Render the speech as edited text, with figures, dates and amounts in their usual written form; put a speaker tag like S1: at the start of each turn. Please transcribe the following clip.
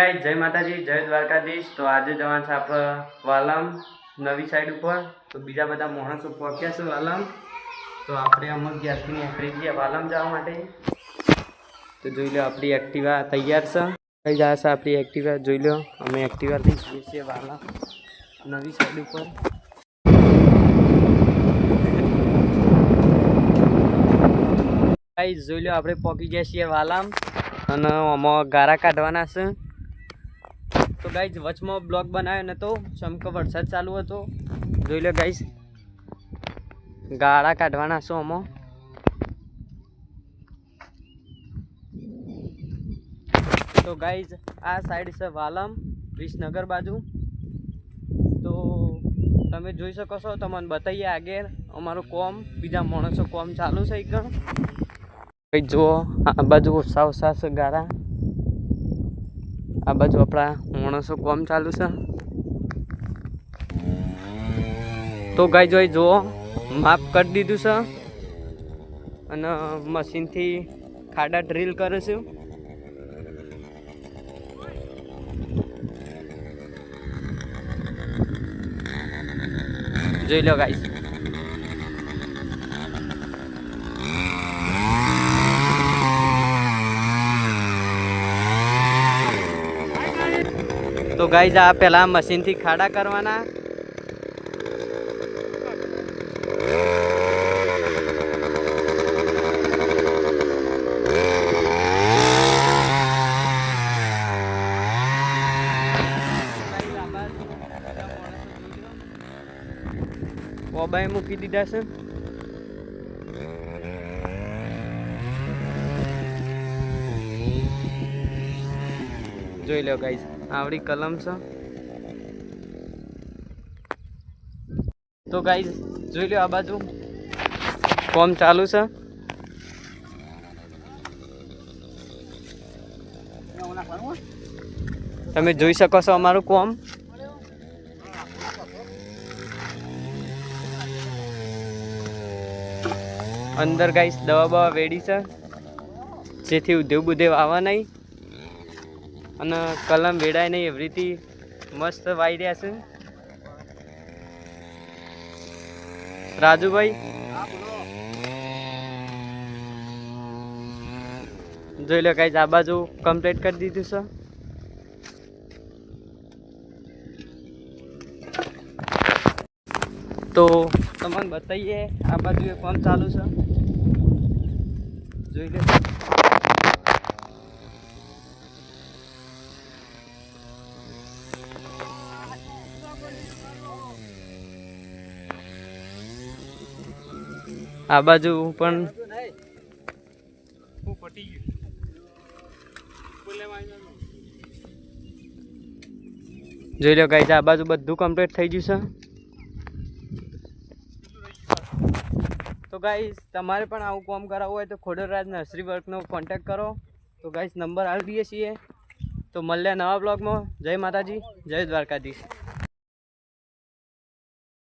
S1: जय माताजी जय द्वारकाधीश। तो आज जवान છે આપણે વાલમ નવી સાઈડ ઉપર। તો બીજા બધા માણસો પહોંચ્યા છે વાલમ। તો આપણે અમુક ગેસની નીકળી ગયા વાલમ જવા માટે। તો જોઈ લો આપણી એક્ટિવા તૈયાર છે। કઈ જાય છે આપણી એક્ટિવા જોઈ લો। અમે એક્ટિવા લઈ જઈએ છીએ વાલમ નવી સાઈડ ઉપર। ગાઈસ જોઈ લો આપણે પહોંચી ગયા છીએ વાલમ અને આમાં ગારા કાઢવાના છે। तो गाइज वचमा ब्लॉग बनायो न तो चमको वरसाद चालू हतो જોઈ લો गाइज गाड़ा काढवाना छो अमो। तो गाइज आ साइड से वालम विसनगर बाजू। तो तमे જોઈ શકો છો તમને બતાઈએ आगे અમારું કોમ બીજા માણસો કોમ ચાલુ છે એક ભાઈ જો આ બાજુ ઓછા ઓછા છે ગારા। आ बाजू अपना माणसों काम चालू है। तो गाय जो जो माप कर दीधु से अने मशीन थी खाड़ा ड्रिल करे छे। જોઈ લો गाइस तो गाइस आ पहला मशीन थी खाड़ा करवाना। ઓબાએ મૂકી દીધા છે। જોઈ લો ગાઈસ आवड़ी कलम से। तो गाइस જોઈ લો आ बाजू काम चालू है। તમે જોઈ શકો છો અમારું કામ। अंदर गाइस दवा बवा वेड़ी છે જેથી ઉદ્યોગ બુદેવ આવા નહીં અને કલમ વેડાય નહીં એવી રીતે મસ્ત વાઈ રહ્યા છે। રાજુભાઈ જોઈ લો ગાઈસ આ બાજુ કમ્પ્લીટ કરી દીધું છે। તો તમને બતાઈએ આ બાજુ એક કામ ચાલુ છે જોઈ લો। आ बाजू पण જોઈ લો ગાઈસ આ બાજુ બધું કમ્પ્લીટ થઈ ગયું છે। तो गाइस તમારે પણ આવું કામ કરાવવું હોય તો ખોડલરાજ નર્સરી વર્કનો કોન્ટેક્ટ કરો। તો ગાઈસ નંબર આપી દઈએ છીએ। તો મળ્યા નવા બ્લોગમાં। જય માતાજી જય દ્વારકાધીશ।